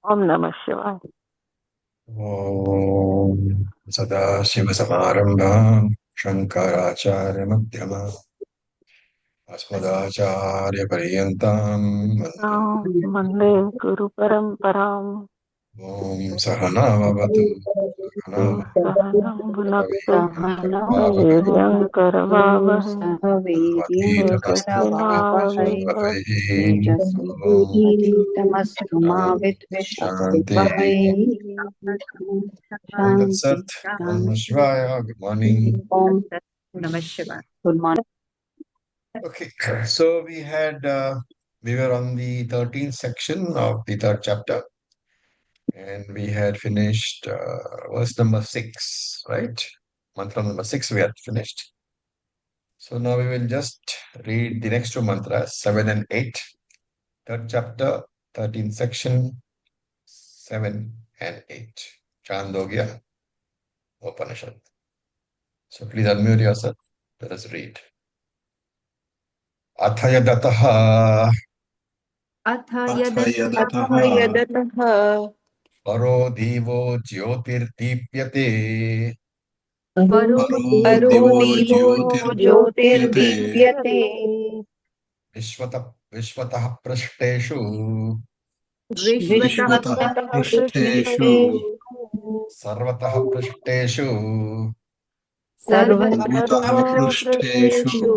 Om Namah Shivaya. ॐ सदाशिवसमारम्भाम् शङ्कराचार्यमध्यमाम् अस्मदाचार्यपर्यन्ताम् वन्दे Mande Guru Paramparam. ॐ सहनाववतु सहनौ Sahanam Bhunaktu. सहनाववतु Viryam Karavavahem. सह तत्त्वधीतमस्तु मा वीर्यङ्करवावहै विद्विषावकैः ॐ तेजस्विनावधीतमस्तु मा शान्ति विद्विषावहै ॐ शान्ति तत्सत् ॐ नमः शिवाय गुड मॉर्निंग ॐ नमः शिवाय good morning Okay, so we were on the 13th section of the third chapter, and we had finished verse number 6, right? Mantra number 6 we had finished. So now we will just read the next two mantras, 7 and 8. Third chapter, 13th section, 7 and 8. Chandogya Upanishad. So please unmute yourself. Let us read. Athayadataha अथ अथ यदतः यदतः परो दिवो ज्योतिर्दीप्यते परो परो दिवो दिवो ज्योतिर्दीप्यते ज्योतिर्दीप्यते विश्वत विश्वतः पृष्ठेषु विश्वतः विश्वतः Vishwatah पृष्ठेषु पृष्ठेषु Prishthesh. सर्वतः पृष्ठेषु सर्वतः सर्वतः Sarvata पृष्ठेषु पृष्ठेषु Prishtheshu.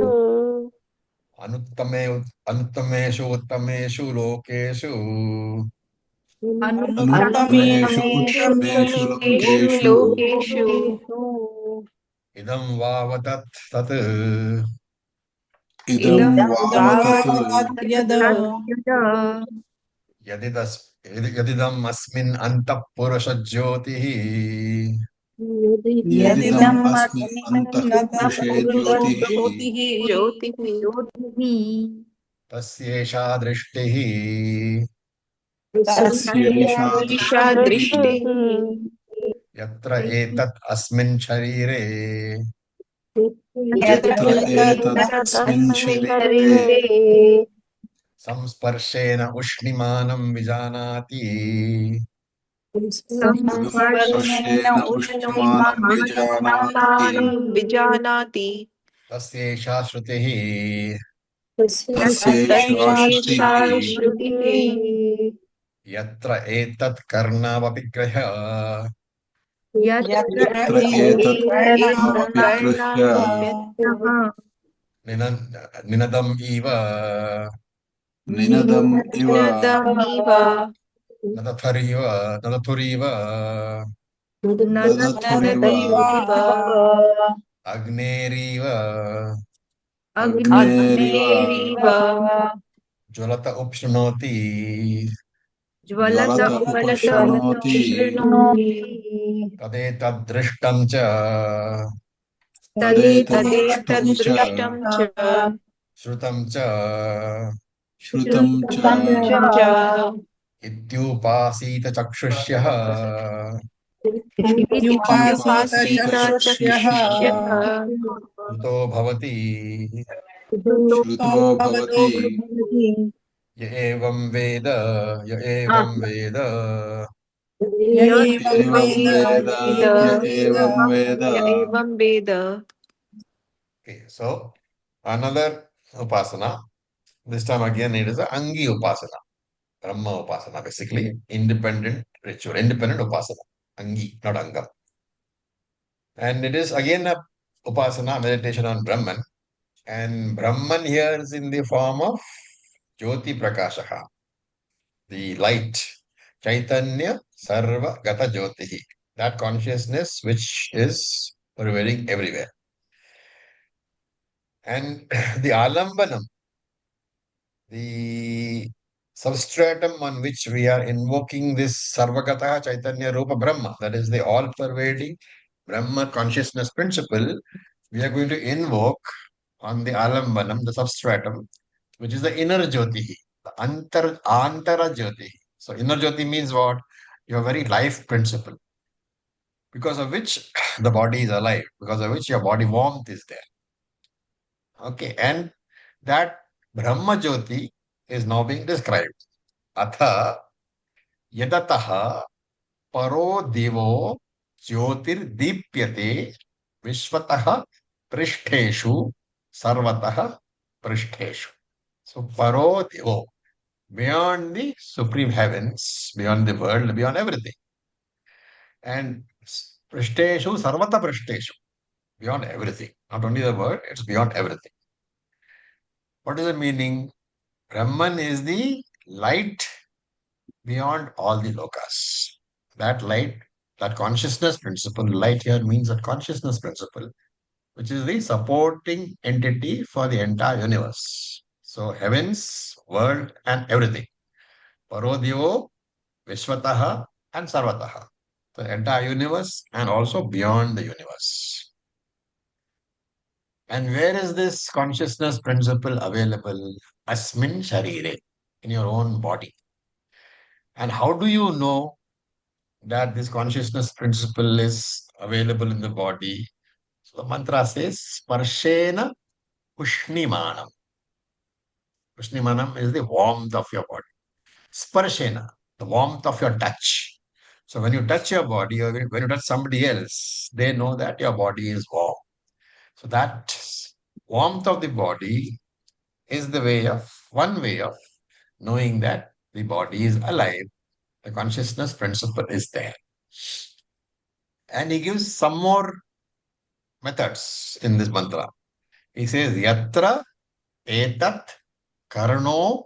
अनुत्तमे अनुत्तमेषु उत्तमेषु लोकेषु अनुत्तमेषु अनुत्तमेषु उत्तमेषु Uttameshu लोकेषु लोकेषु Lokeshu. इदं वावतत् तत् इदं इदं वावतत् वावतद्यद तद्यद यदिदस् यदिदम् अस्मिन् अन्तःपुरुषज्योतिः यदिदम् यदिदम् अस्मिन् अस्मिन् अन्तःपुरुषे ज्योतिः ज्योतिः ज्योतिः तस्येषा दृष्टिः तस्यैषा तस्यैषा दृष्टिः दृष्टिः यत्र एतत् अस्मिन् शरीरे यत्र यत्र एतत् अस्मिन् एतदस्मिन् शरीरे शरीरे संस्पर्शेन उष्णिमानं विजानाति संस्पर्शेन स्पर्शेन उष्णमानं विजानाति उष्णमानं विजानाति तस्यैषा श्रुतिः तस्यैषा तस्यैषा श्रुतिः श्रुतिः यत्र एतत् कर्णावपिग्रह यत्र यत्र एतत् एतत् कर्णमपिगृह्य कर्णाभ्यः निनदम् इव निनदम् इव निनदमिव नदथरिव नदथुरिव ददथुरिव नदथुरिव अग्नेरिव अग्नेरिव अग्नेरिव ज्वलत उप्सृणोति ज्वलत ज्वलत उपशृणोति उपशृणोति तदेतद्दृष्टं च तदेतदृष्टं च तदेतदृष्टं च श्रुतं च श्रुतं च श्रुतं च इत्युपासीत चक्षुष्यः इत्युपासीत इत्युपासीत इत्युपासीत चक्षुष्यः चक्षुष्यः चक्षुष्यः श्रुतो भवति श्रुतो श्रुतो भवति भवति य एवं वेद य एवं वेद य य एवं एवं वेद एवं वेद य वेद य एवं वेद एवं वेद य एवं वेद Okay, so another upasana. This time again it is a Angi upasana, Brahma upasana, basically independent ritual, independent upasana, Angi, not Angam. And it is again a upasana, meditation on Brahman. And Brahman here is in the form of Jyoti Prakashaha, the light, Chaitanya Sarva Gata Jyotihi, that consciousness which is prevailing everywhere. And the Alambanam, the substratum on which we are invoking this Sarvagata Chaitanya Rupa Brahma, that is the all-pervading Brahma consciousness principle, we are going to invoke on the Alambanam, the substratum, which is the inner Jyotihi, the Antara Jyotihi. So inner Jyoti means what? Your very life principle, because of which the body is alive, because of which your body warmth is there. Okay, and that Brahma Jyoti is now being described. Atha Yadataha paro devo jyotirdipyate vishwataha prishteshu sarvataha prishteshu. So paro devo, beyond the supreme heavens, beyond the world, beyond everything. And prishteshu sarvata prishteshu, beyond everything. Not only the word, it's beyond everything. What is the meaning? Brahman is the light beyond all the lokas. That light, that consciousness principle, light here means that consciousness principle, which is the supporting entity for the entire universe. So heavens, world, and everything. Parodyo, Vishwataha, and Sarvataha. The entire universe and also beyond the universe. And where is this consciousness principle available? Asmin Sharire, in your own body. And how do you know that this consciousness principle is available in the body? So the mantra says, Sparshena Ushnimanam. Ushnimanam is the warmth of your body. Sparshena, the warmth of your touch. So when you touch your body or when you touch somebody else, they know that your body is warm. So that warmth of the body is one way of knowing that the body is alive. The consciousness principle is there. And he gives some more methods in this mantra. He says, Yatra etat karno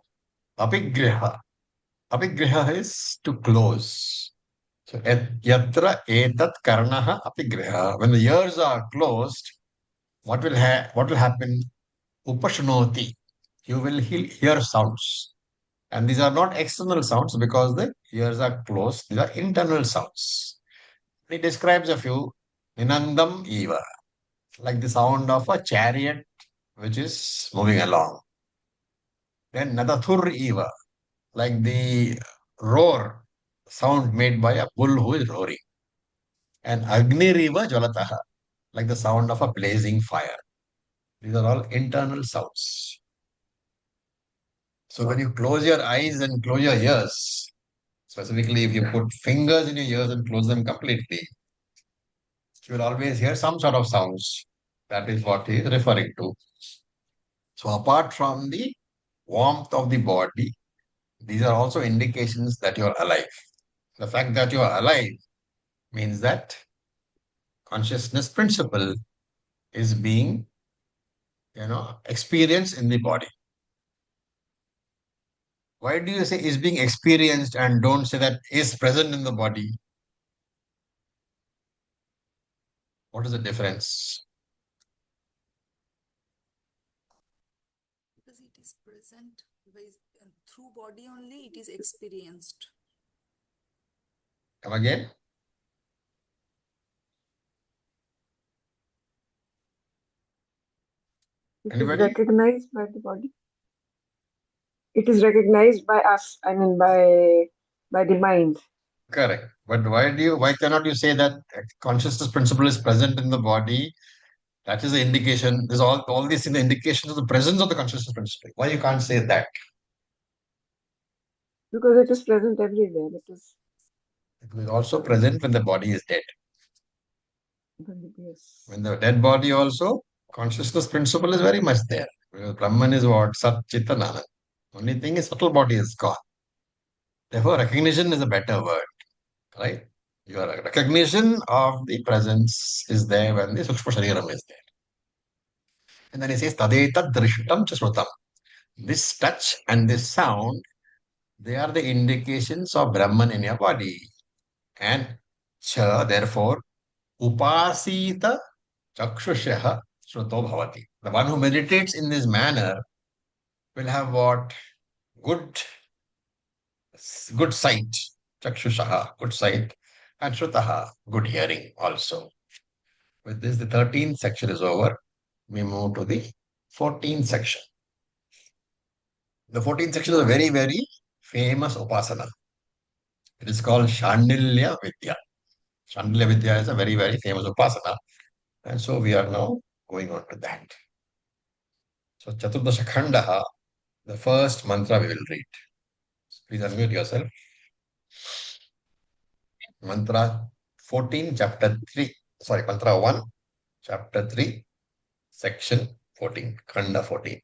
apigriha. Apigriha is to close. So, yatra etat karnaha apigriha. When the ears are closed, what will happen? Upashanoti. You will hear sounds. And these are not external sounds because the ears are closed. These are internal sounds. He describes a few. Ninandam eva, like the sound of a chariot which is moving along. Then Nadathur eva, like the roar sound made by a bull who is roaring. And Agni riva jalataha, like the sound of a blazing fire. These are all internal sounds. So when you close your eyes and close your ears, specifically if you put fingers in your ears and close them completely, you will always hear some sort of sounds. That is what he is referring to. So apart from the warmth of the body, these are also indications that you are alive. The fact that you are alive means that consciousness principle is being, experienced in the body. Why do you say is being experienced and don't say that is present in the body? What is the difference? Because it is present through body only, it is experienced. Come again? It Anybody? is recognized by the body. It is recognized by us, I mean by the mind. Correct. But why cannot you say that consciousness principle is present in the body? That is the indication. There's all these in the indications of the presence of the consciousness principle. Why you can't say that? Because it is present everywhere. It is It is also present when the body is dead. yes. When the dead body also, consciousness principle is very much there. Because Brahman is what? Sat Chitta Anand. Only thing is subtle body is gone. Therefore, recognition is a better word, right? Your recognition of the presence is there when the Sukshma Shariram is there. And then he says, Tadeta Drishtam Chasrutam. This touch and this sound, they are the indications of Brahman in your body. And Cha, therefore, Upasita Chakshushaha Shruto Bhavati. The one who meditates in this manner will have what? Good, good sight. Chakshushaha, good sight. And Shrutaha, good hearing also. With this, the 13th section is over. We move to the 14th section. The 14th section is a very, very famous upasana. It is called Shandilya Vidya. Shandilya Vidya is a very, very famous upasana. And so we are now going on to that. So Chaturdasha Khandaha, the first mantra we will read. Please unmute yourself. Mantra 14, chapter 3. Sorry, Mantra 1, chapter 3, section 14, Khanda 14.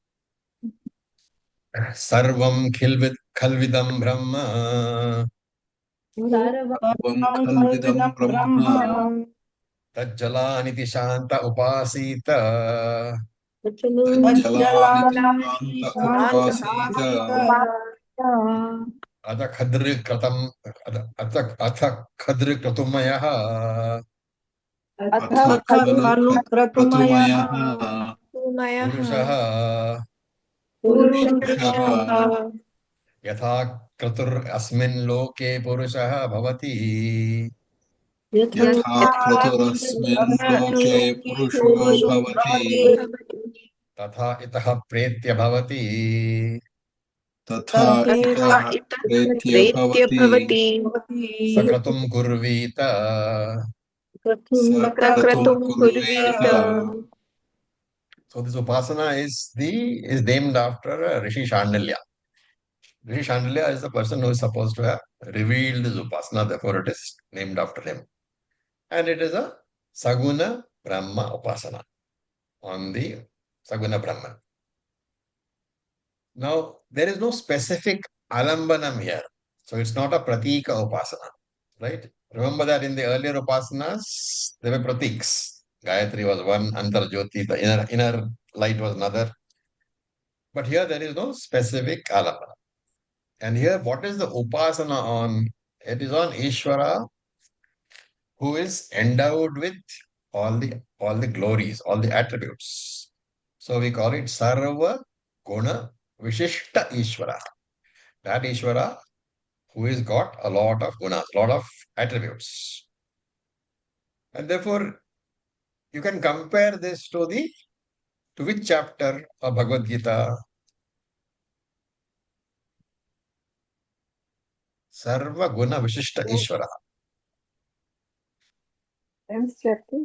Sarvam khalvidam brahma सर्वं खल्विदं ब्रह्म tajjalaniti shanta upasita तज्जलानिति शान्त उपासीत अथ खद्रिकृतम् अथ खद्रिकृतुमयः अथ खलु खलु क्रतुमयः क्रतुमयः सुमयः पुरुषः पुरुषः पुरुषः यथा क्रतुर् अस्मिन् लोके पुरुषः भवति यथा क्रतुरस्मिन् लोके पुरुषो भवति तथा इतः प्रेत्य भवति तथा तथा इतः इतः प्रेत्य प्रेत्य भवति भवति सक्रतुं कुर्वीत. सक्रतुं सक्रतुं कुर्वीत कुर्वीत. So this upasana is named after Rishi Shandilya. Rishi Shandilya is the person who is supposed to have revealed this upasana, therefore it is named after him. And it is a Saguna Brahma upasana on the Saguna Brahman. Now, there is no specific alambanam here. So it's not a pratika upasana, right? Remember that in the earlier upasanas, there were pratiks. Gayatri was one, Antarjyoti, the inner light was another. But here there is no specific alambana. And here, what is the upasana on? It is on Ishvara, who is endowed with all the glories, all the attributes. So we call it Sarva Guna Vishishta Ishvara. That Ishvara who has got a lot of gunas, a lot of attributes. And therefore, you can compare this to which chapter of Bhagavad Gita? Sarva Guna Vishishta Ishvara. 10th chapter.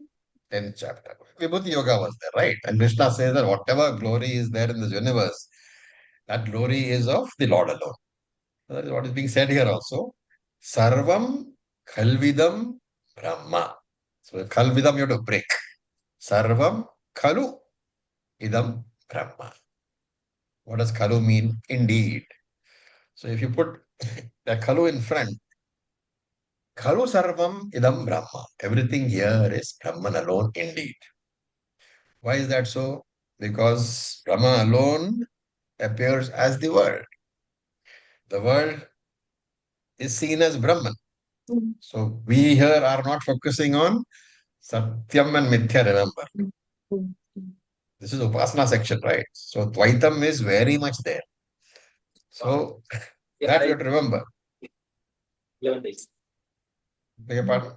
10th chapter. Vibhuti Yoga was there, right? And Krishna says that whatever glory is there in this universe, that glory is of the Lord alone. That is what is being said here also. Sarvam Khalvidam Brahma. So Khalvidam you have to break. Sarvam Khalu Idam Brahma. What does Khalu mean? Indeed. So if you put the Khalu in front, Khalu Sarvam Idam Brahma. Everything here is Brahman alone indeed. Why is that so? Because Brahma alone appears as the world. The world is seen as Brahman. So we here are not focusing on Satyam and Mithya, remember. This is Upasana section, right? So Dvaitam is very much there. So that you have to remember. Beg your pardon?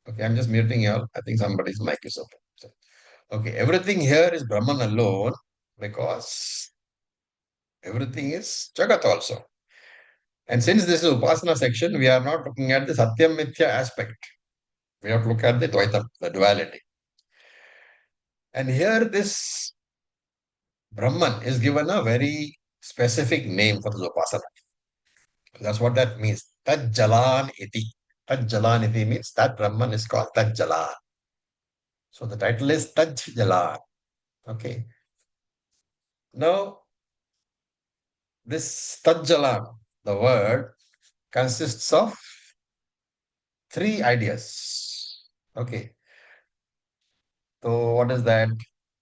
Okay, I'm just muting you all. I think somebody's mic is open. So, okay, everything here is Brahman alone because everything is Jagat also. And since this is Upasana section, we are not looking at the Satyam Mithya aspect. We have to look at the Dvaitam, the duality. And here this Brahman is given a very specific name for this Upasana. That's what that means. Tad Jalan Iti. Tad Jalan Iti means that Brahman is called Tad Jalan. So the title is Taj Jalan. Okay. Now, this Tajjalan, the word, consists of three ideas. Okay. So, what is that?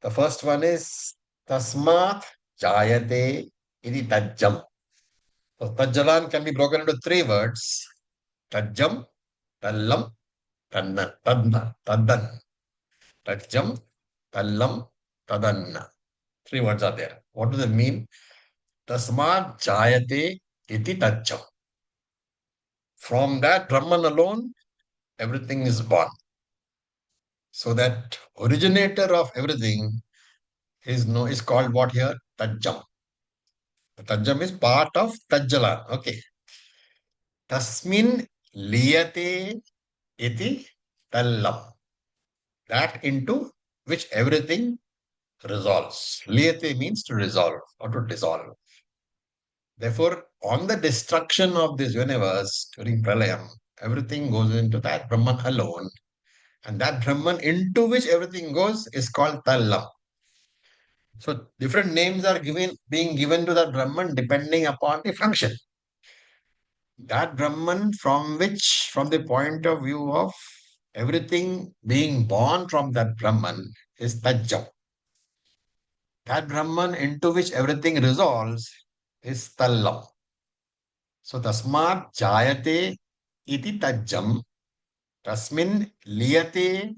The first one is Tasmat Jayate Iti Tajjam. So, Tajjalan can be broken into three words Tajjam, Tallam, Taddan. Tajjam, Tallam, Tadanna. Three words are there. What does it mean? Tasmat Jayate Iti Tajjam. From that Brahman alone, everything is born. So that originator of everything is called what here? Tajjam. The Tajjam is part of Tajjala. Okay. Tasmin liyate iti tallam. That into which everything resolves. Liyate means to resolve or to dissolve. Therefore, on the destruction of this universe during Pralayam, everything goes into that Brahman alone. And that Brahman into which everything goes is called Tallam. So different names are being given to that Brahman depending upon the function. That Brahman from the point of view of everything being born from that Brahman is Tajjam. That Brahman into which everything resolves is Tallam. So tasmat jayate iti tajjam, tasmin liyate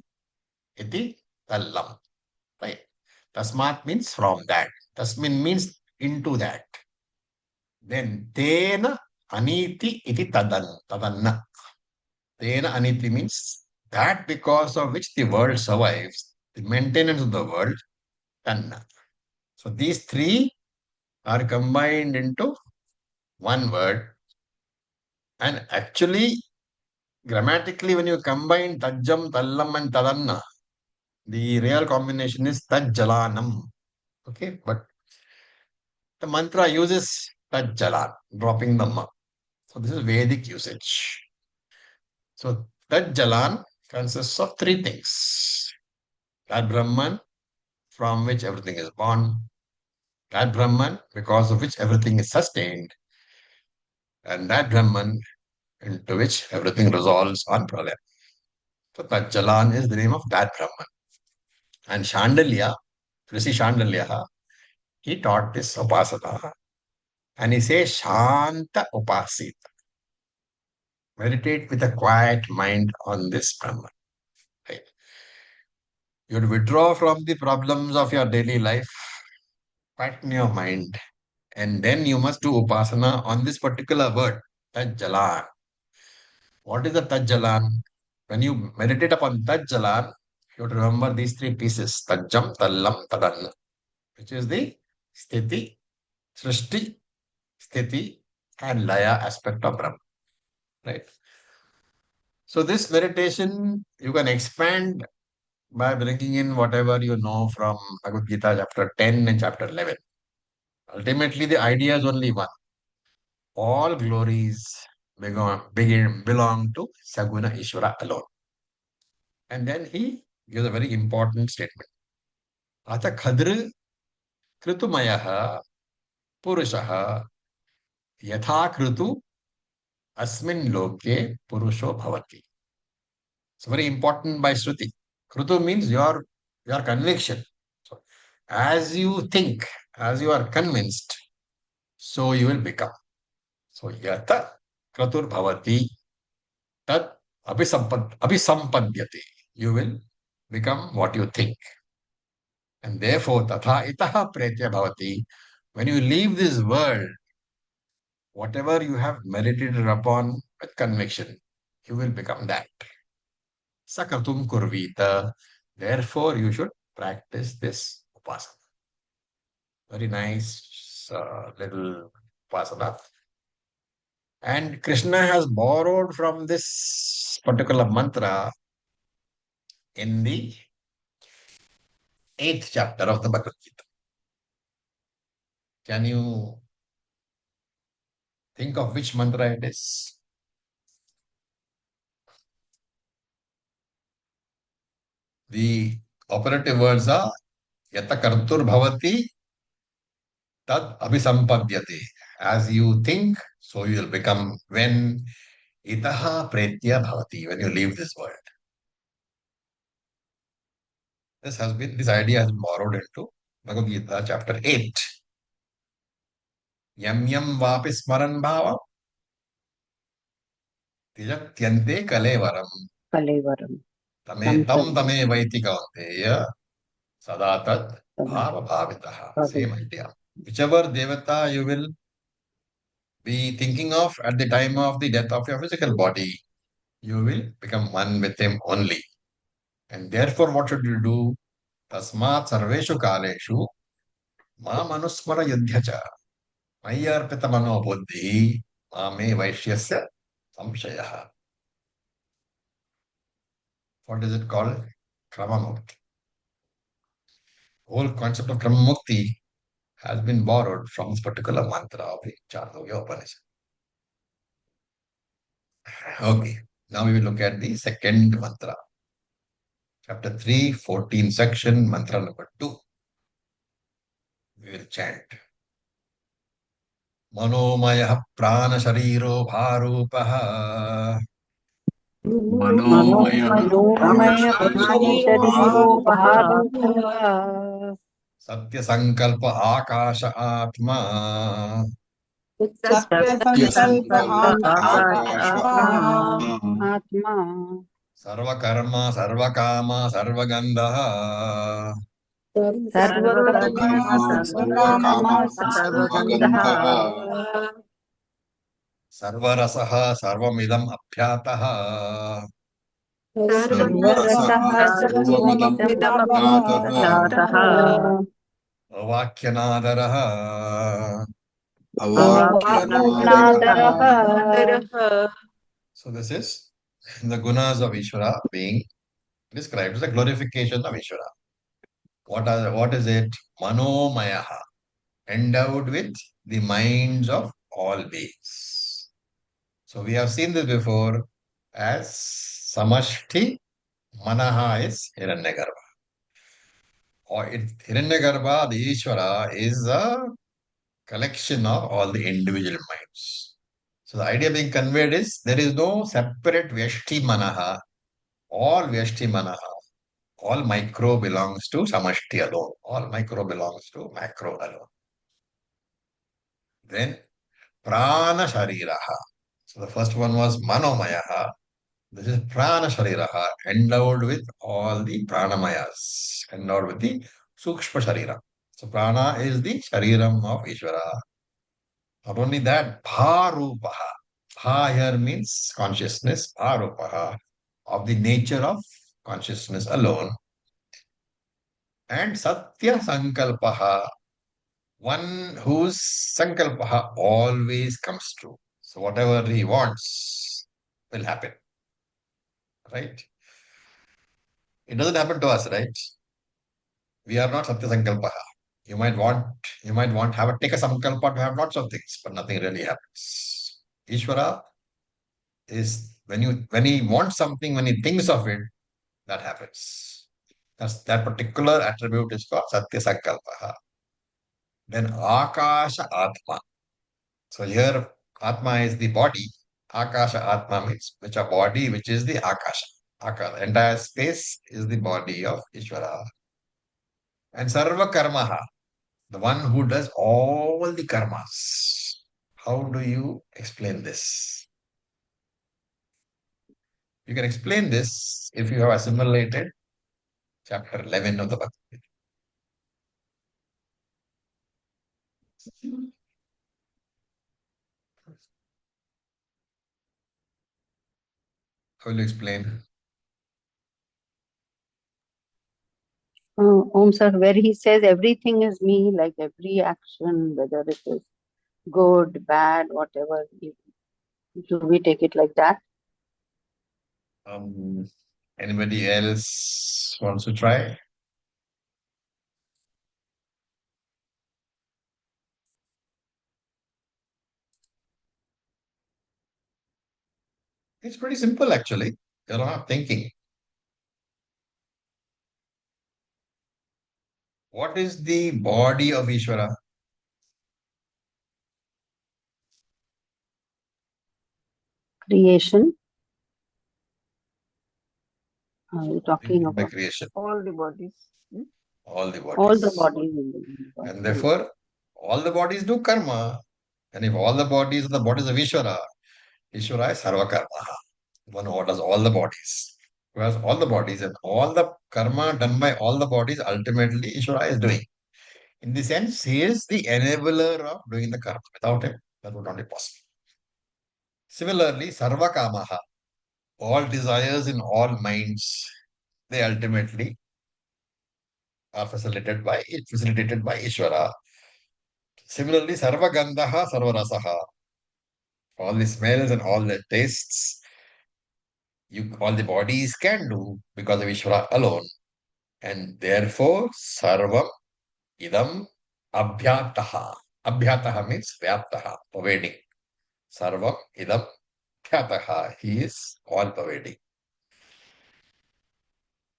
iti tallam. Right? Tasmat means from that. Tasmin means into that. Then tena aniti iti tadanna. Tena aniti means that because of which the world survives, the maintenance of the world, tanna. So these three are combined into one word. And actually, grammatically, when you combine tajjam, tallam, and tadanna, the real combination is tajjalanam. Okay, but the mantra uses tajjalan, dropping the ma. So this is Vedic usage. So tajjalan consists of three things. That Brahman from which everything is born, that Brahman because of which everything is sustained, and that Brahman into which everything resolves on pralaya. So Tajjalan is the name of that Brahman. And Shandalya, Rishi Shandalya, he taught this upasana. And he says, Shanta Upasita. Meditate with a quiet mind on this Brahman. Right? You would withdraw from the problems of your daily life, quieten your mind, and then you must do upasana on this particular word, Tajjalan. What is the Tajjalan? When you meditate upon Tajjalan, you have to remember these three pieces, Tajjam, Tallam, Tadanna, which is the Sthiti, Srishti, Sthiti, and Laya aspect of Brahma. Right? So this meditation you can expand by bringing in whatever you know from Bhagavad Gita chapter 10 and chapter 11. Ultimately, the idea is only one. All glories belong to Saguna Ishvara alone. And then he gives a very important statement. Ata khadru kritumayaha purushaha yatha kritu asmin loke purusho bhavati. It's very important by Shruti. Krutu means your conviction. So, as you think, as you are convinced, so you will become. So yata kratur bhavati tat abhisampadhyate. You will become what you think. And therefore, tatha itaha pretya bhavati. When you leave this world, whatever you have meditated upon with conviction, you will become that. Sakatum kurvita. Therefore, you should practice this upasana. Very nice little upasana. And Krishna has borrowed from this particular mantra in the 8th chapter of the Bhagavad Gita. Can you think of which mantra it is? The operative words are Yata kartur bhavati tad abhisampadhyate. As you think, so you will become when itaha pretya bhavati, when you leave this world. This idea has been borrowed into Bhagavad Gita chapter 8. Yam yam vapi smaran bhava tijatyante kalevaram. Kalevaram. Tame vaiti kaunteya sadatat bhava bhavitaha. Same idea. Whichever devata you will be thinking of at the time of the death of your physical body, you will become one with him only. And therefore, what should you do? Tasmat sarveshu kaleshu ma manusmara yudhyacha mayyarpita mano buddhi mame vaishyasya samshayaha. What is it called? Krama Mukti. Whole concept of Krama Mukti has been borrowed from this particular mantra of the Chandogya Upanishad. Okay, now we will look at the second mantra. Chapter 3, 14 section, mantra number 2. We will chant. Manomaya prana shariro bharupah. मनोमय मनोमय प्राणशरीरो भारतः Satya sankalpa akasha atma. सत्यसङ्कल्प सत्यसङ्कल्प Akash Akash आत्मा आत्मा Sarvakarma sarvakama sarvagandha. सर्वकर्म सर्वकर्म सर्वकाम सर्वकाम सर्वगन्धः सर्वगन्धः Sarvarasaha sarvamidam apyataha. सर्वरसः सर्वरसः सर्वमिदम् सर्वमिदम् अज्ञातः जातः Avakyanadarah. अवाक्यनादरः अवाक्यनादरः So this is the gunas of Ishvara being described as the glorification of Ishvara. What is it? Manomayaha, endowed with the minds of all beings. So we have seen this before as Samashti, Manaha is Hiranyagarbha. Hiranyagarbha, the Ishvara, is a collection of all the individual minds. So the idea being conveyed is there is no separate Vyashti Manaha. All Vyashti Manaha, all micro belongs to Samashti alone. All micro belongs to macro alone. Then Prana Shariraha. So the first one was Manomayaha. This is Prana Shariraha, endowed with all the Pranamayas, endowed with the Sukshma Sharira. So Prana is the Shariram of Ishvara. Not only that, Bharupaha. Bha here means consciousness, Bharupaha, of the nature of consciousness alone. And Satya Sankalpaha, one whose Sankalpaha always comes true. So whatever he wants will happen. Right? It doesn't happen to us, right? We are not Satya Sankalpaha. You might want take a Sankalpa to have lots of things, but nothing really happens. Ishvara is when he wants something, when he thinks of it, that happens. That particular attribute is called Satya Sankalpaha. Then Akasha Atma. So here Atma is the body. Akasha Atma means which a body, which is the Akasha. The entire space is the body of Ishvara. And Sarva Karmaha, the one who does all the karmas. How do you explain this? You can explain this if you have assimilated chapter 11 of the Bhagavad Gita. How will you explain? Om sir, where he says everything is me, like every action, whether it is good, bad, whatever, do we take it like that? Anybody else wants to try? It's pretty simple actually. You're not thinking. What is the body of Ishvara? Creation. Are you talking By about creation. All the bodies. All the bodies. all the bodies in the universe? And therefore, all the bodies do karma. And if all the bodies are the bodies of Ishvara, Ishvara is Sarva Karma. One who does all the bodies. Who has all the bodies and all the karma done by all the bodies, ultimately Ishvara is doing. In the sense, he is the enabler of doing the karma. Without him, that would not be possible. Similarly, Sarva Kamaha, all desires in all minds, they ultimately are facilitated by Ishvara. Similarly, Sarva Gandhaha, Sarva Rasaha, all the smells and all the tastes, all the bodies can do because of Ishvara alone. And therefore, Sarvam Idam Abhyataha. Abhyataha means vyaptaha, pervading. Sarvam idam bhyataha. He is all pervading.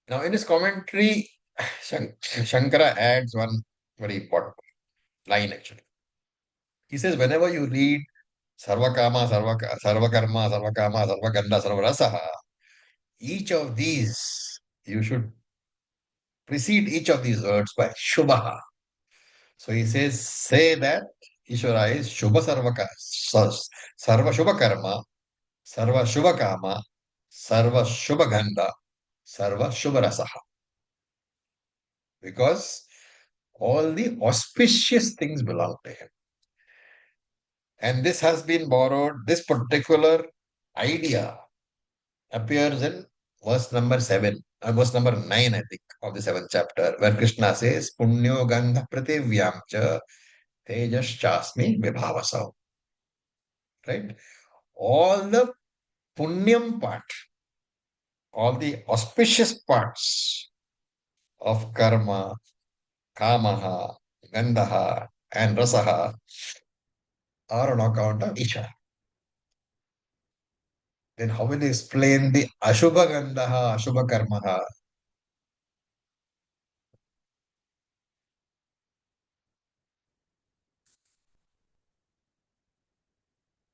Now, in his commentary, Shankara adds one very important line actually. He says, whenever you read Sarvakama, Sarvakarma, Sarvakama, Sarvaganda, Sarvarasaha, each of these, you should precede each of these words by Shubha. So he says, say that Ishvara is Shubha Sarva Shubha Karma, Sarva Shubha Kama, Sarva Shubha Ganda, Sarva Shubha Rasaha. Because all the auspicious things belong to him. And this has been borrowed, this particular idea appears in verse number 7, verse number 9, I think, of the 7th chapter, where Krishna says, Punyo Gandha Prativyam cha Tejas Chasmi Vibhavasau. Right? All the punyam part, all the auspicious parts of karma, kamaha, gandaha, and rasaha are on account of Ishvara. Then how will you explain the Ashubha Gandaha, Ashubha Karmaha?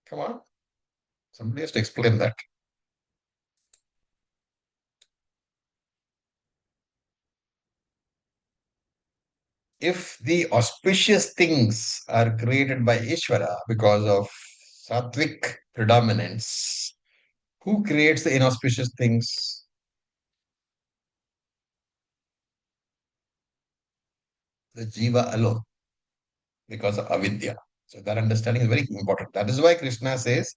Come on. Somebody has to explain that. If the auspicious things are created by Ishvara because of sattvic predominance, who creates the inauspicious things? The jiva alone, because of avidya. So that understanding is very important. That is why Krishna says,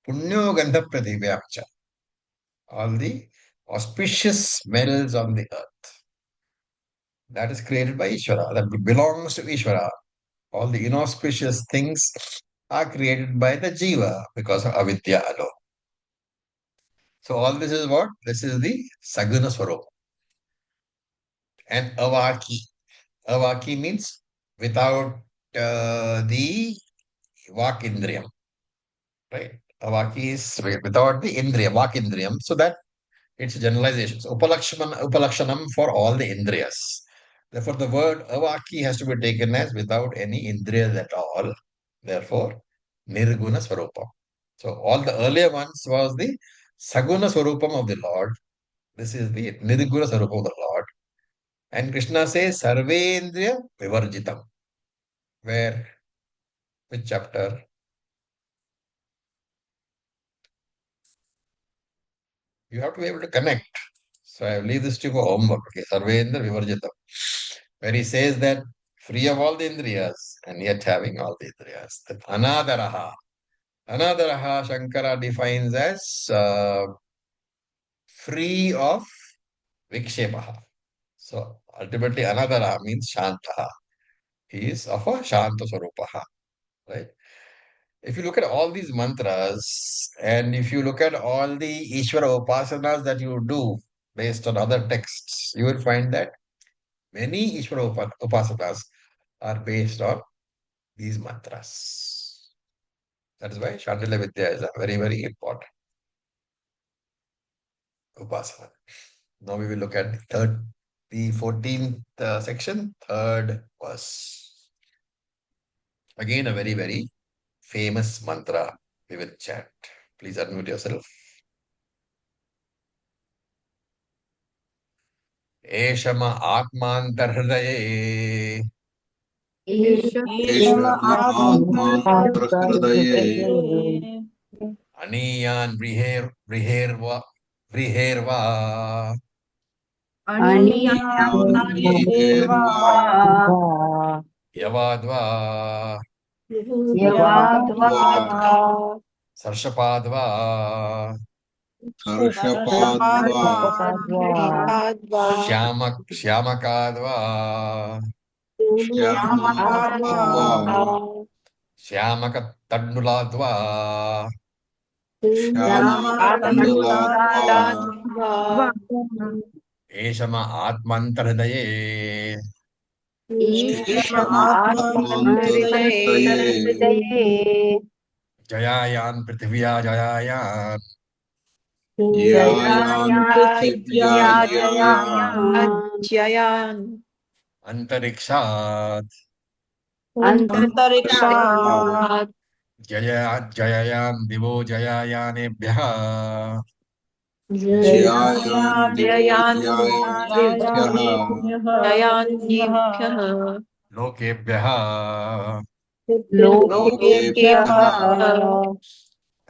Punyo Gandha Prathivyamcha. All the auspicious smells on the earth. That is created by Ishvara. That belongs to Ishvara. All the inauspicious things are created by the jiva because of avidya alone. So all this is what? This is the Saguna Swarupa. And Avaki. Avaki means without the Vak Indriyam. Right? Avaki is without the Indriya, Vak Indriyam. So that it's generalization. So Upalakshanam for all the Indriyas. Therefore, the word Avaki has to be taken as without any Indriyas at all. Therefore, Nirguna Swarupam. So all the earlier ones was the Saguna Swarupam of the Lord. This is the Nirguna Swarupam of the Lord. And Krishna says Sarvendriya Vivarjitam. Where? Which chapter? You have to be able to connect. So I leave this to you for homework. Okay, Sarvendra Vivarjitam. Where he says that free of all the Indriyas and yet having all the Indriyas. That Anadaraha. Anadaraha Shankara defines as free of Vikshepaha. So ultimately Anadaraha means Shantaha. He is of a Shanta Swarupaha. Right? If you look at all these mantras and if you look at all the Ishvara upasanas that you do based on other texts, you will find that many Ishvara upasanas are based on these mantras. That is why Shandilya Vidya is a very, very important upasana. Now we will look at the 14th section, third verse. Again, a very, very famous mantra we will chant. Please unmute yourself. एषम आत्मान्तर्हृदये एष म आत्मान्तर्हृदये अनीयान् व्रीहेर्वा अनीयान् व्रीहेर्वा यवाद्वा Yavadva सर्षपाद्वा सर्षपाद्वा श्यामकाद्वा श्यामकाद्वा श्यामकतण्डुलाद्वा श्यामकमण्डलाद्वा एषम आत्मान्तर्हृदये ईशम आत्मान्तरहृदये हृदये जयायान पृथिव्या जयायान जयायान् पृथिव्या जयायान् अज्ययान् अंतरिक्षात् Antarikshāत् जयायान दिवो जयायानेभ्यः जयायान् दिवो जयान् जयायानेभ्यः जयान्येभ्यः लोकेभ्यः लोकेभ्यः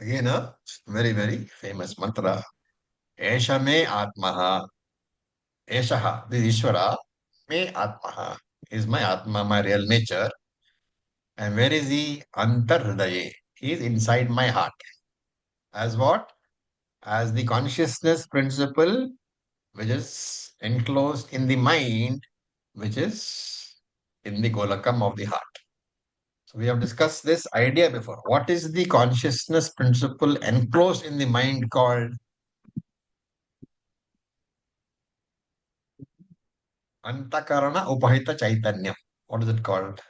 again a very very famous mantra एष मे आत्मः एषः this Ishvara may आत्मः is my atma my real nature and where is he antarhridaye he is inside my heart as what as the consciousness principle which is enclosed in the mind which is in the golakam of the heart. So we have discussed this idea before. What is the consciousness principle enclosed in the mind called? Antakarana Upahita Chaitanyam. What is it called?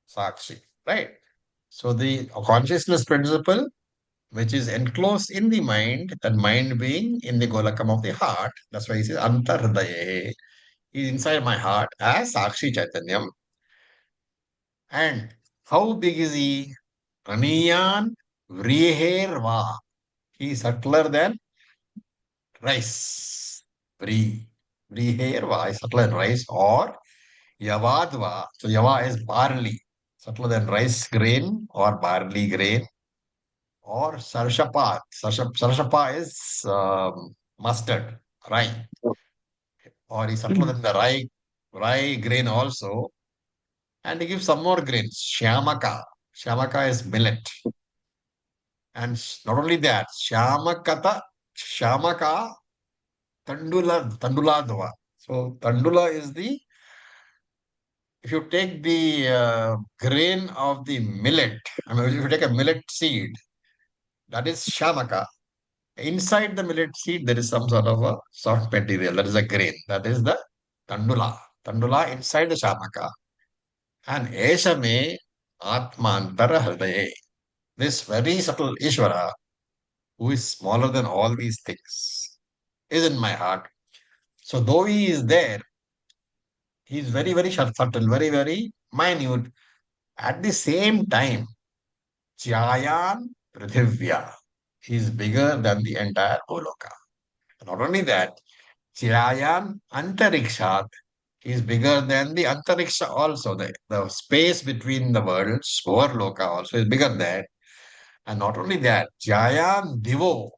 Sakshi. Right. So the consciousness principle which is enclosed in the mind, that mind being in the golakam of the heart, that's why he says Antarhridaye. He is inside my heart as Sakshi Chaitanyam. And how big is he? Aniyan Vriherva. He is subtler than rice. Vriherva is subtler than rice or Yavadva. So Yava is barley, subtler than rice grain or barley grain. Or Sarshapa. Sarshapa is mustard, rye. Or is subtler than the rye grain also. And he gives some more grains. Shyamaka. Shyamaka is millet. And not only that, Shyamaka Tanduladva. So Tandula is if you take the grain of the millet, I mean, if you take a millet seed, that is Shyamaka. Inside the millet seed, there is some sort of a soft material. That is a grain. That is the Tandula. Tandula inside the Shyamaka. And Eshame Atmantara Hridaye. This very subtle Ishvara, who is smaller than all these things, is in my heart. So though he is there, he is very, very subtle, very, very minute. At the same time, Chayan Prithivya, he is bigger than the entire Goloka. Not only that, Chayan Antarikshat, he is bigger than the Antariksha also. The space between the worlds, Loka also is bigger than. And not only that, Jayan Divo,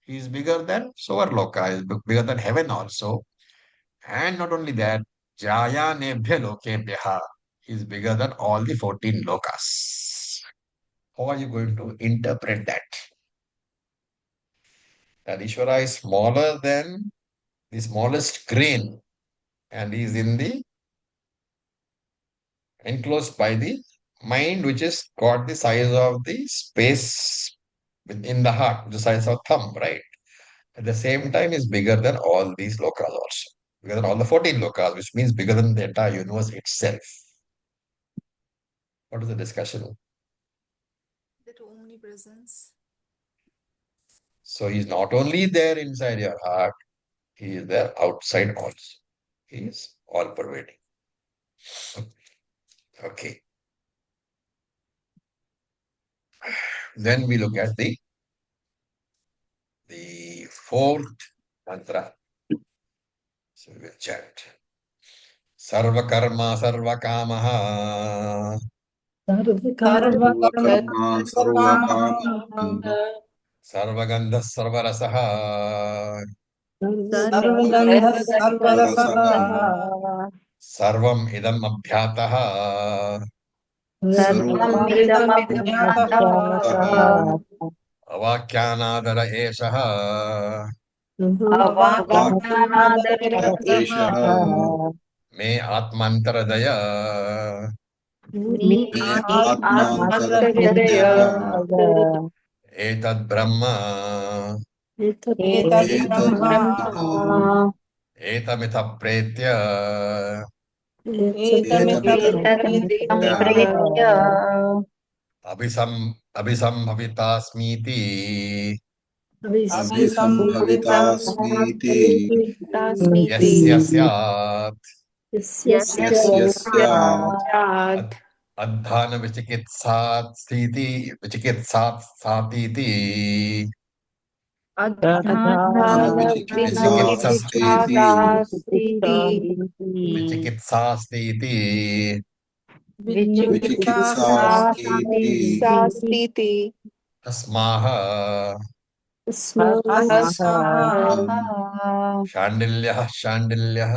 he is bigger than Loka, is bigger than heaven also. And not only that, Jayanebhya Lokebhya, he is bigger than all the 14 lokas. How are you going to interpret that? That Ishvara is smaller than the smallest grain and he is enclosed by the mind which is got the size of the space within the heart, the size of thumb, right? At the same time, is bigger than all these lokas also. Bigger than all the 14 lokas, which means bigger than the entire universe itself. What is the discussion? That omnipresence. So he's not only there inside your heart, he is there outside also. He is all pervading. Okay. Then we look at the fourth mantra. So we will chant. Sarva karma sarva kamaha. सर्वकर्मा सर्वकामः Sarvagandha sarvarasaha. सर्वगन्धः सर्वरसः Sarvam idam abhyataha. सर्वमिदमज्ञातः Avakyanadara eshaha. वाक्यानादर अवाक्यानादरः एषः Me atmantaradaya. मे आत्महृदय आत्मान्तरहृदयः Etad brahma. एतद् एतद् ब्रह्म ब्रह्म एतमिथ प्रेत्य एतमिदं प्रेत्य अभिसं अभिसंभवितास्मीति अभिसम्भवितास्मीति यस्य स्यात् यस्य स्यात् अद्- अद्धानविचिकित्सास्तीति विचिकित्सास्तीति अनविचिकित्सास्तेति विचिकित्सास्तीति विचिकित्सास्तीति विचिकित्सास्तीति शास्तीति तस्माः शाण्डिल्यः शाण्डिल्यः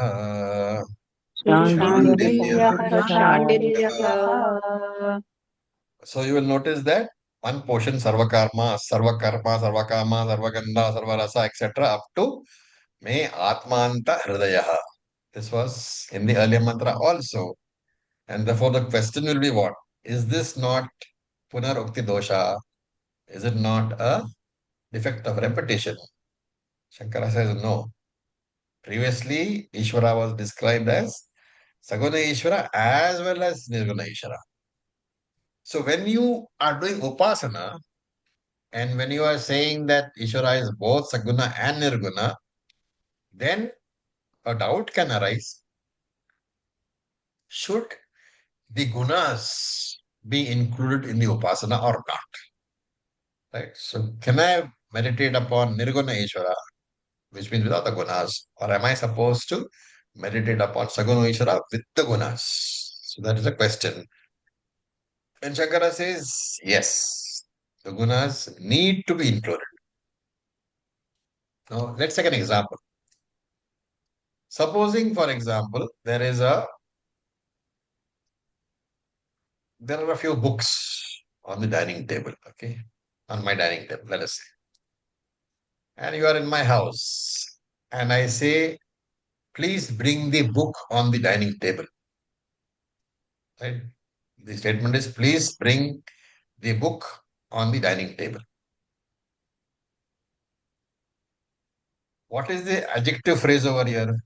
शाण्डिल्यः शाण्डिल्यः शाण्डिल्यः So you will notice that one portion sarvakarma, sarvakama, sarvagandha, sarvarasa, etc. up to me atmanta hridayaha. This was in the earlier mantra also. And therefore the question will be what? Is this not punarukti dosha? Is it not a defect of repetition? Shankara says no. Previously, Ishvara was described as Saguna Ishvara as well as Nirguna Ishvara. So when you are doing upasana, and when you are saying that Ishvara is both Saguna and Nirguna, then a doubt can arise. Should the gunas be included in the upasana or not? Right? So can I meditate upon Nirguna Ishvara, which means without the gunas, or am I supposed to meditate upon Saguna Ishvara with the gunas? So that is a question. And Shankara says, yes, the gunas need to be included. Now, let's take an example. Supposing, for example, there are a few books on the dining table, okay, on my dining table, let us say, and you are in my house, and I say, please bring the book on the dining table, right? The statement is, please bring the book on the dining table. What is the adjective phrase over here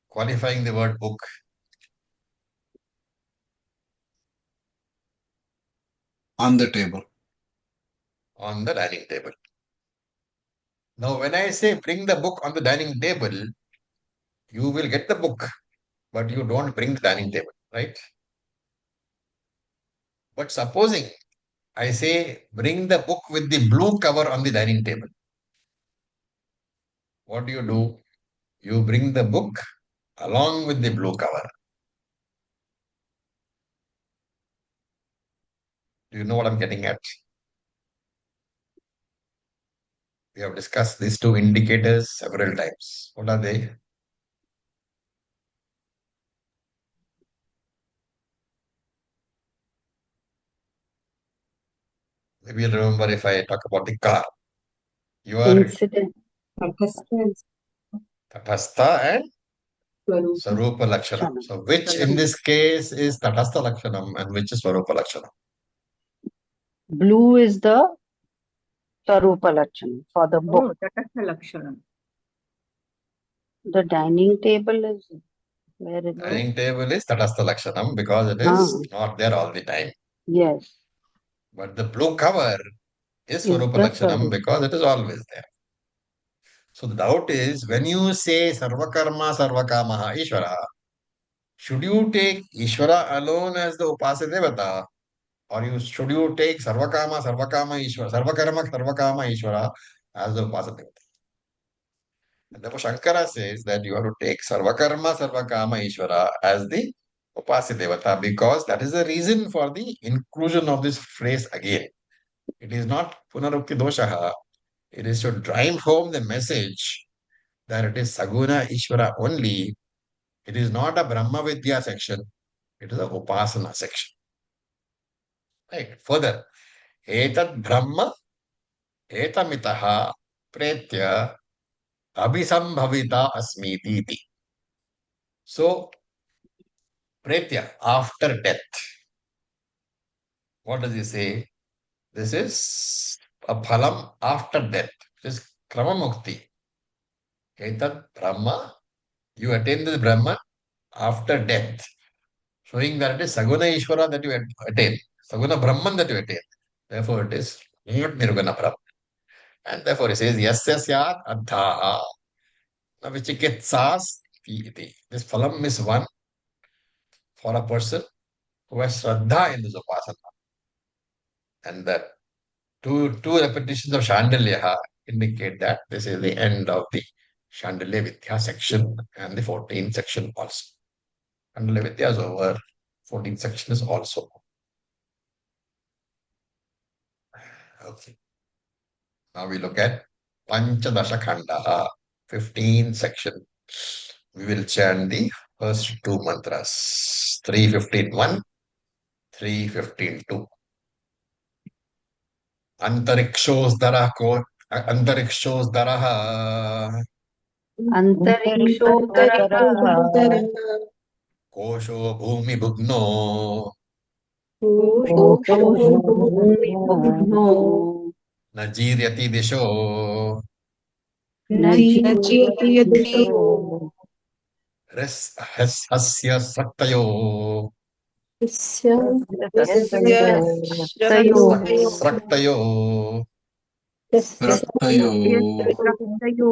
qualifying the word book? on the table. On the dining table. Now, when I say bring the book on the dining table, you will get the book, but you don't bring the dining table, right? But supposing I say bring the book with the blue cover on the dining table, what do? You bring the book along with the blue cover. Do you know what I'm getting at? We have discussed these two indicators several times. What are they? Maybe you'll remember if I talk about the car. You are incident. Tatastha and Swarupa Lakshanam. So which in this case is Tatastha Lakshanam and which is Swarupa Lakshanam? Blue is the Sarupa Lakshana for the book. The dining table is where it is. Dining table is Tatastha Lakshanam because it is not there all the time. Yes. But the blue cover is Is Swarupa the Lakshanam Sarupa. because it is always there. So the doubt is when you say Sarvakarma Sarvakamaha Ishvara, should you take Ishvara alone as the Upasya Devata? Or should you take Sarvakama Sarvakama Ishvara, Sarvakarma Sarvakama Ishvara as the Upasya Devata? And therefore Shankara says that you have to take Sarvakarma Sarvakama Ishvara as the Upasya Devata because that is the reason for the inclusion of this phrase again. It is not Punarukti Doshaha. It is to drive home the message that it is Saguna Ishvara only. It is not a Brahma Vidya section. It is a Upasana section. Right. Further, Etat Brahma Etamitaha Pretya Abhisambhavita Asmiti iti. So, Pretya, after death. What does he say? This is a phalam after death. This is Kramamukti. Etat Brahma You attain this Brahman after death, showing that it is Saguna Ishvara that you attain, Saguna Brahman that you attain. Therefore, it is not Nirguna Brahman. And therefore, it says, Yasya Syat Adhaha. Now, Vichikitsas iti. This phalam is one for a person who has Shraddha in this Upasana. And that two repetitions of Shandalyaha indicate that this is the end of the Shandalya Vidya section and the 14th section also. Shandalya Vidya is over, 14th section is also. Okay. Now we look at Panchadasha Khandaha, 15th section. We will chant the first two mantras, 315.1, 315.2. Antarikshosdara ko Antarikshosdaraha Antarikshotaraha Kosho Bhumi Bhugno Kosho Bhumi Bhugno Najiryati Disho Najiyati Disho Hasya Saktayo Tayo Sraktayo Raktayo Tayo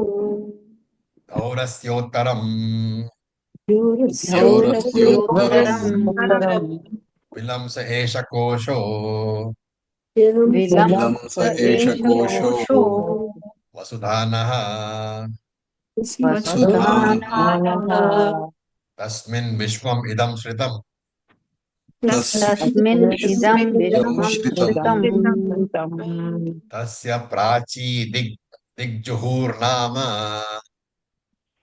Aurasyottaram Yaurasyottaram Yotaram Vilamsa Esha Kosho Vilamsa Vilamsa Esha Esha Kosho Kosho Vasudhanaha Vasudhanaha Tasmin Vishwam Idam Shritam Tasmin Idam Vishwam Shritam Shritam Tasya Prachi Digjuhur Nama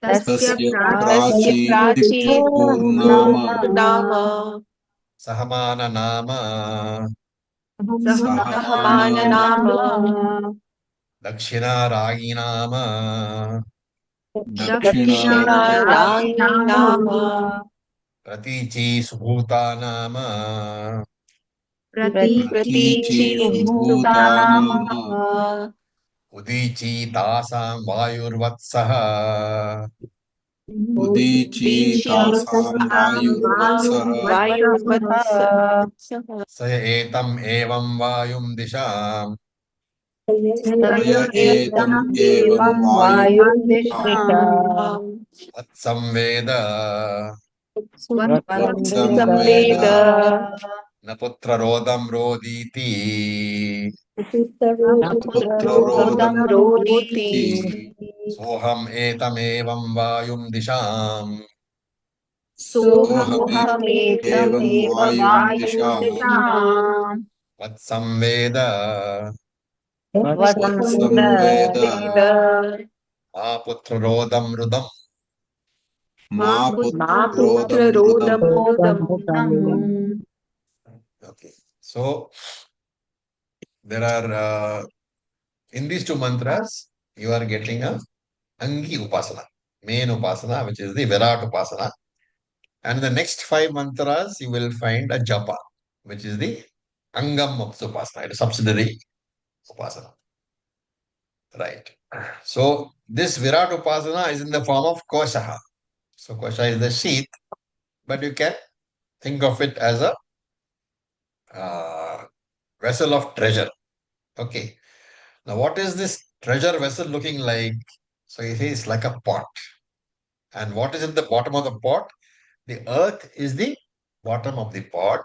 Tasya Tasya Prachi Prachi Digjuhurnama Nama Sahamana Nama Sahamana Nama Dakshina Ragi Nama Dakshina Dakshinaragi Nama Pratichi Subhuta Nama Pratichi Pratichi Subhuta Subhutanama Nama Udichi Tasam Vayurvatsaha Udichi Dichi Tasam Vayurvatsaha Vayurvatsaha Saya Etam Evam Vayum Disham Saya Taya Etam Etam Evam Evam Vayum Vayurdisham Vatsamveda Vatsamveda Vatsamveda Naputrarodam Roditi Naputrodam Putrarodam Roditi Soham Etam Evam Vayum Disham Soham Sohametam Evam Eva Vayum Disham Vayurdisham Vatsamveda Vatsamveda Vatsamveda Aputrarodam Rudam. Ma Putrodam Rudam Putrodam Okay. So there are in these two mantras, you are getting a Angi Upasana, main Upasana, which is the Virat Upasana. And the next five mantras, you will find a Japa, which is the Angam of the Upasana, a subsidiary Upasana. Right. So this Virat Upasana is in the form of Koshaha. So Kosha is the sheath, but you can think of it as a vessel of treasure. Okay. Now, what is this treasure vessel looking like? So it is like a pot. And what is at the bottom of the pot? The earth is the bottom of the pot,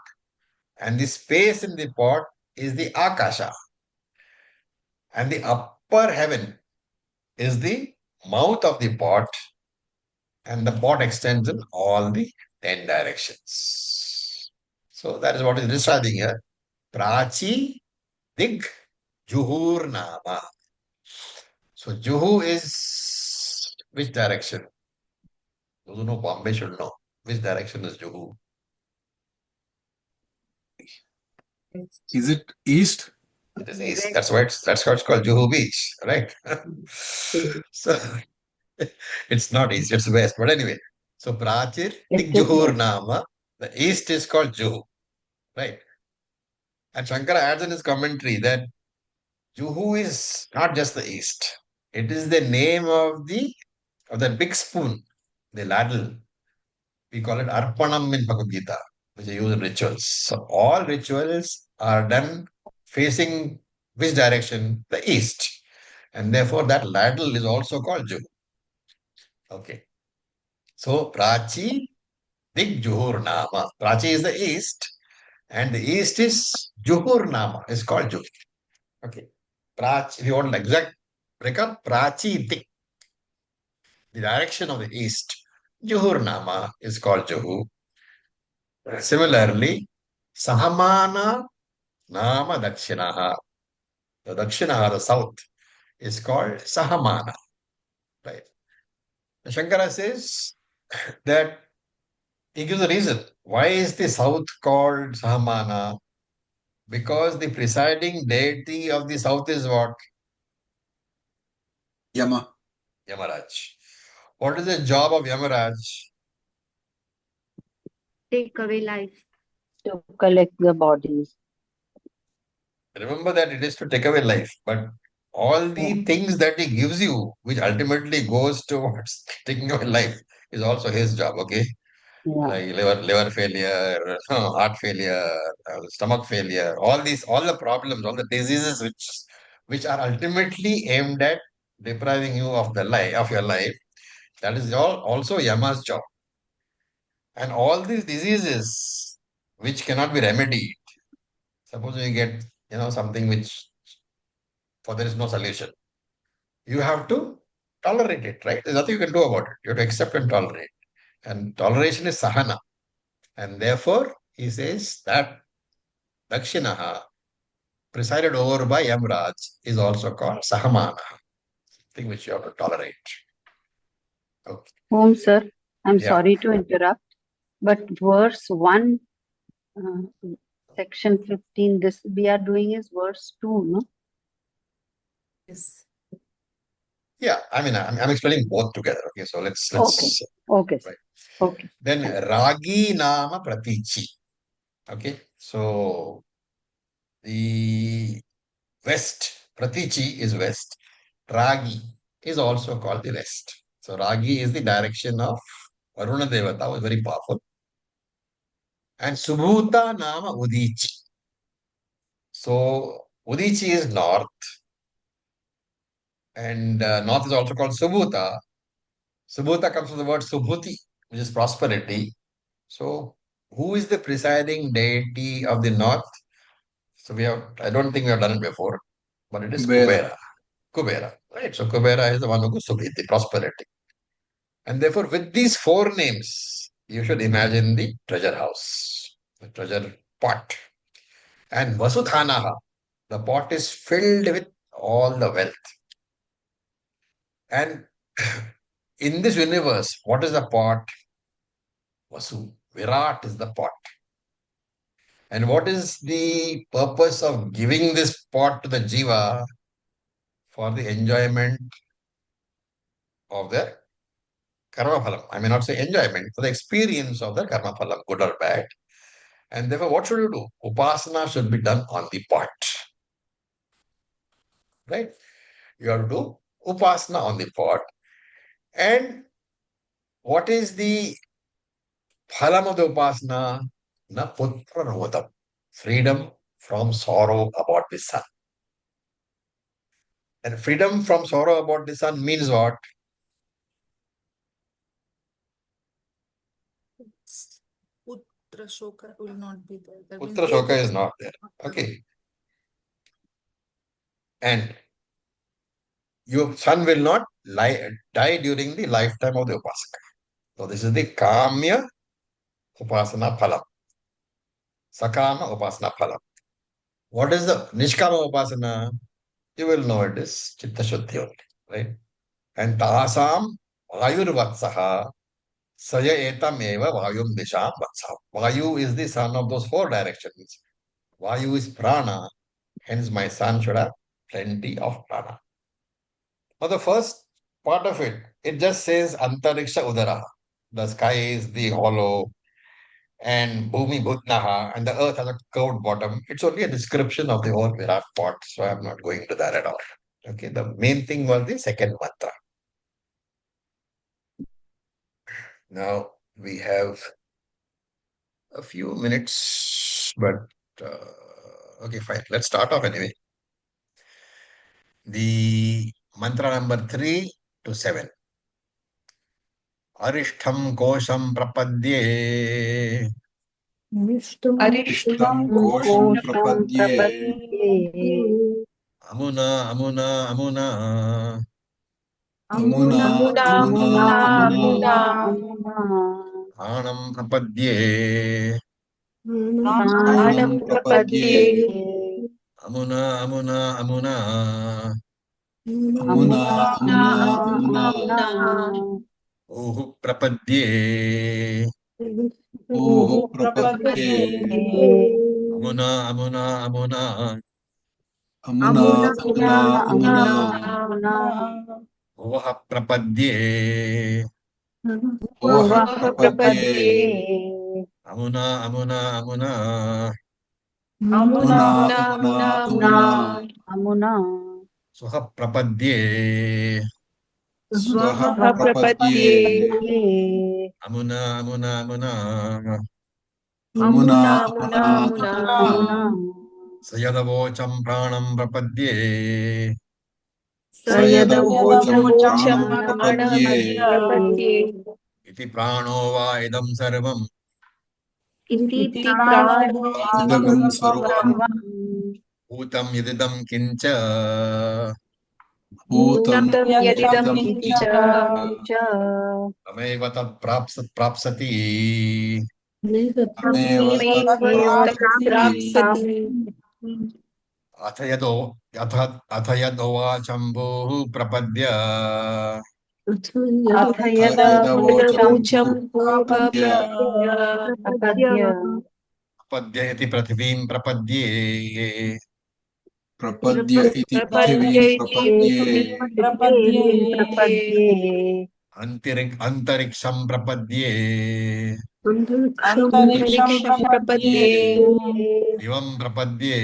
and the space in the pot is the Akasha. And the upper heaven is the mouth of the pot, and the pot extends in all the 10 directions. So that is what is describing here. Prachi Dig Juhur Nama. So Juhu is which direction? Those who know Bombay should know. Which direction is Juhu? Is it east? It is east. That's why it's called Juhu Beach, right? So it's not east, it's west. But anyway, so Prachir Tigjuhur Nama, the east is called Juhu, right? And Shankara adds in his commentary that Juhu is not just the east. It is the name of the big spoon the ladle, we call it Arpanam in Bhagavad Gita, which are used in rituals. So all rituals are done facing which direction? The east. And therefore that ladle is also called Juhu. Okay. So Prachi Dig Juhur Nama. Prachi is the east, and the east is Juhur Nama, is called Juhu. Okay. Prachi, if you want the exact breakup, Prachi Dik, the direction of the east. Juhur Nama is called Juhu. Similarly, Sahamana Nama Dakshinaha. The Dakshinaha, the south, is called Sahamana. Right. The Shankara says that he gives a reason. Why is the south called Sahamana? Because the presiding deity of the south is what? Yama. Yamaraj. What is the job of Yamaraj? Take away life. To collect the bodies. Remember that it is to take away life, but all the things that he gives you, which ultimately goes towards taking away life, is also his job, okay? Yeah. Like liver failure, heart failure, stomach failure, all the problems, all the diseases which are ultimately aimed at depriving you of the life of your life. That is all also Yama's job. And all these diseases which cannot be remedied. Suppose you get something which for there is no solution. You have to tolerate it, right? There's nothing you can do about it. You have to accept and tolerate. And toleration is sahana. And therefore, he says that Dakshinaha, presided over by Yamraj, is also called Sahamana, thing which you have to tolerate. Okay. Om sir, I'm Yeah. sorry to interrupt, but verse 1, section 15, this we are doing is verse 2, no? Yes. Yeah, I mean, I'm explaining both together. Okay, so let's Okay, right. Okay. Then Ragi Nama Pratichi. Okay, so the west, Pratichi is west. Ragi is also called the west. So Ragi is the direction of Varuna Devata, was very powerful. And Subhuta Nama Udichi. So Udichi is north, and north is also called Subhuta. Subhuta comes from the word Subhuti, which is prosperity. So who is the presiding deity of the north? So I don't think we have done it before, but it is Kubera. Kubera. Kubera, right? So Kubera is the one who gives Subhiti, prosperity. And therefore, with these four names, you should imagine the treasure house, the treasure pot. And Vasudhanaha, the pot is filled with all the wealth. And in this universe, what is the pot? Vasu. Virat is the pot. And what is the purpose of giving this pot to the jiva? For the enjoyment of their karma phalam. I may not say enjoyment, for the experience of the karma phalam, good or bad. And therefore, what should you do? Upasana should be done on the pot. Right? You have to do upasana on the pot. And what is the phalam of the upasana? Na putra rodam. Freedom from sorrow about the son. And freedom from sorrow about the son means what? Putra Shoka will not be there. That means Putra they shoka will is not there. Okay. And your son will not die during the lifetime of the upasaka. So this is the kamya upasana phalam. Sakama upasana phalam. What is the nishkama upasana? You will know it is chitta shuddhi only, right? And tasam vayurvatsaha saya etam eva vayum disham vatsa. Vayu is the son of those four directions. Vayu is prana, hence my son should have plenty of prana. Now the first part of it, it just says antariksha udara. The sky is the hollow, and Bhumi Bhutnaha, and the earth has a curved bottom. It's only a description of the whole Virat pot, so I'm not going to that at all. Okay, the main thing was the second mantra. Now we have a few minutes, but okay, fine. Let's start off anyway. The mantra number 3 to 7. Arishtham kosham prapadye. Ishtam kosham prapadye. Amuna, amuna, amuna. Amuna, amuna, amuna. Pranam prapadye. Pranam prapadye. Amuna, amuna, amuna. Amuna, amuna, amuna. Uhu prapadye. Oho prapadye. Amuna, amuna, amuna. Amuna, amuna, amuna. Uvaha prapadye. Oha prapadye. Amuna, amuna, amuna. Amuna, amuna, amuna. Suha prapadye. Swaha prapadye. Amuna, amuna, amuna. Amuna, amuna, amuna. Sayadavocham pranam prapadye. Sayadavocam pranam prapadye. Iti prano va idam sarvam. Iti Idagam sarvam. Bhutam yadidam kincha. Bhutam yadidam Kicha kincha. Tameva tad prapsati. Tameva tat prapsati. अथ अथ यदोवाचम्बुः प्रपद्य अथ अथ यदा यदवोचं वोचं प्रपद्य. प्रपद्य प्रपद्य इति पृथिवीं प्रपद्ये प्रपद्य इति पृथिवीं प्रपद्ये. प्रपद्ये अंतरिक्षं प्रपद्ये Antariksham prapadye. दिवं प्रपद्ये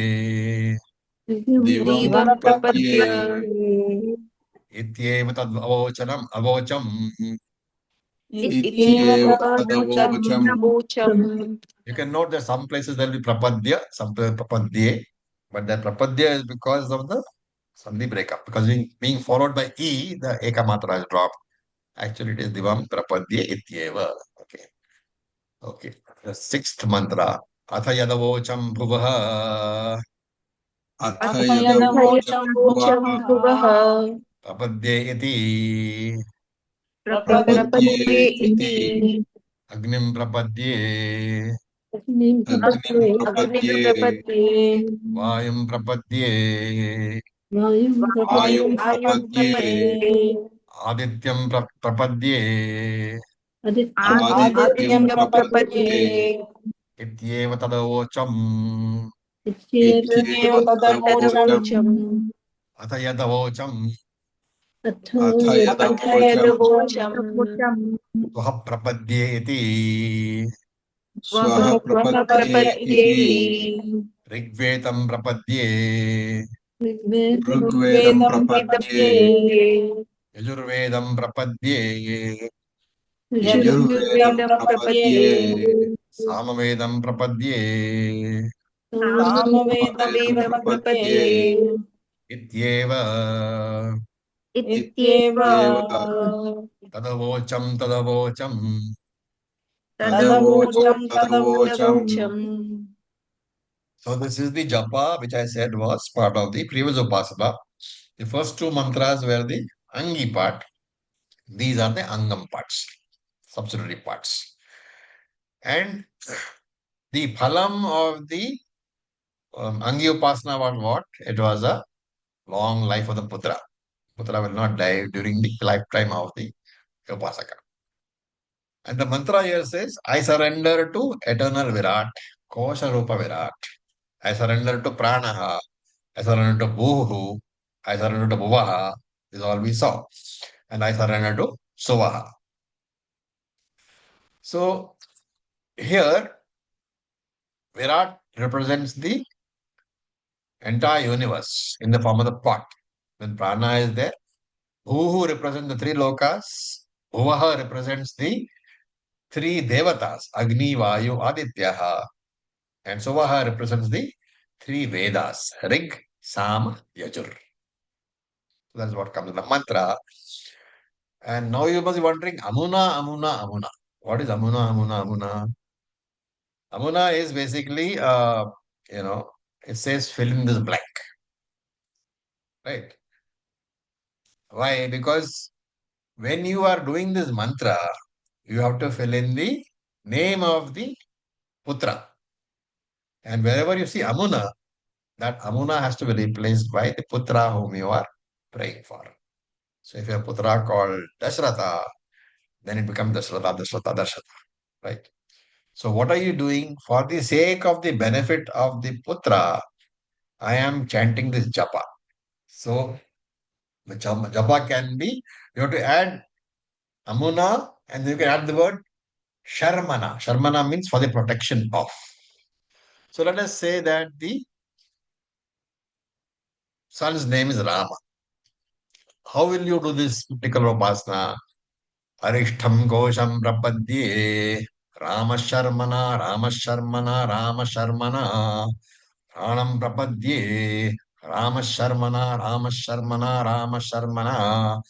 दिवं Divam प्रपद्ये. इत्येव तद्वचनम् अवोचम्. इत्येव तदवोचं. You can note that some places there will be prapadya, some places prapadye, but that prapadya is because of the sandhi breakup. Because being followed by e, the ekamatra is dropped. Actually, it is divam prapadye ityeva. Okay. Okay. The sixth mantra. Atha yadavocham bhuvaha अथ अथ यदवोचं यदवोचं भुवः. prapadye iti प्रपद्ये इति. agnim prapadye अग्निं प्रपद्ये. vayum prapadye वायुं प्रपद्ये. adityam prapadye आदित्यं प्रपद्ये. इत्येव तदवोचम्. इत्येव तदवोचं. अथ यदवोचम् अथ यदवोचं स्वः प्रपद्ये इति स्वः प्रपद्ये इति. ऋग्वेदं प्रपद्ये ऋग्वेदं प्रपद्ये. यजुर्वेदं प्रपद्ये यजुर्वेदं प्रपद्ये. सामवेदं प्रपद्ये सामवेदं प्रपद्ये. इत्येव इत्येव तदवोचम् तदवोचं. So this is the japa which I said was part of the previous upasana. The first two mantras were the angi part. These are the angam parts, subsidiary parts. And the phalam of the angi upasana was what? It was a long life of the putra. Putra will not die during the lifetime of the upasaka. And the mantra here says, I surrender to eternal Virat, Kosha Rupa Virat. I surrender to Pranaha. I surrender to Bhuhu. I surrender to Bhuvaha. This is all we saw. And I surrender to Suvaha. So here, Virat represents the entire universe in the form of the pot. When Prana is there, Bhuhu represents the three lokas. Bhuvaha represents the three devatas, Agni, Vayu, Adityaha. And Suvaha represents the three Vedas, Rig, Sam, Yajur. That's what comes in the mantra. And now you must be wondering, Amuna, Amuna, Amuna. What is Amuna, Amuna, Amuna? Amuna is basically, it says fill in this blank. Right? Why? Because when you are doing this mantra, you have to fill in the name of the putra. And wherever you see Amuna, that Amuna has to be replaced by the putra whom you are praying for. So if you have putra called Dasharatha, then it becomes Dasharatha, Dasharatha, Dasharatha. Right? So what are you doing? For the sake of the benefit of the putra, I am chanting this japa. So the japa can be, you have to add Amuna and then you can add the word Sharmana. Sharmana means for the protection of. So let us say that the son's name is Rama. How will you do this particular upasana? Arishtham Kosham Prapadye Rama Sharmana, Rama Sharmana, Rama Sharmana Pranam Prapadye Rama Sharmana, Rama Sharmana, Rama Sharmana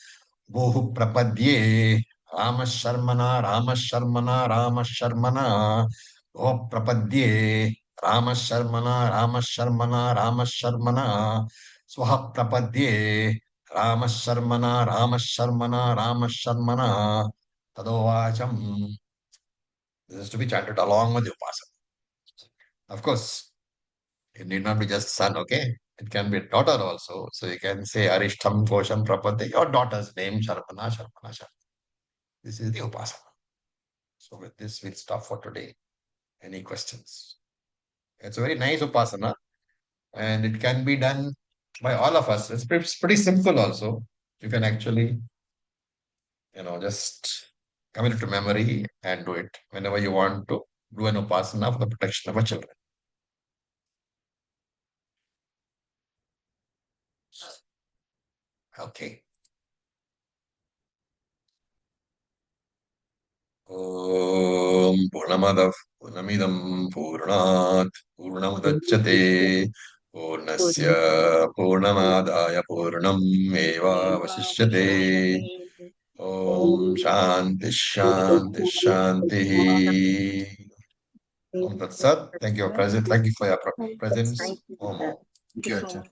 Bohu Prapadye Rama Sharmana, Rama Sharmana, Rama Sharmana Boh Prapadye Rama Sharmana, Rama Sharmana, Rama Sharmana Swaha Prapadye Rama Sharmana, Rama Sharmana, Rama Sharmana Tadovacham. This is to be chanted along with the upasana. Of course, it need not be just son, okay? It can be a daughter also. So you can say Arishtam Kosham Prapate, your daughter's name, Sharpana, Sharpana, Sharpana. This is the upasana. So with this, we'll stop for today. Any questions? It's a very nice upasana and it can be done by all of us. It's pretty simple also. You can actually, just commit it to memory and do it whenever you want to do an upasana for the protection of our children. Okay. ॐ पूर्णमदः पूर्णमिदं पूर्णात् पूर्णमुदच्यते पूर्णस्य पूर्णमादाय पूर्णमेवावशिष्यते ॐ शान्ति शान्ति शान्तिः Om Tat Sat. Thank you for your presence. Thank you for your presence. Om Om. Thank you, Acharya.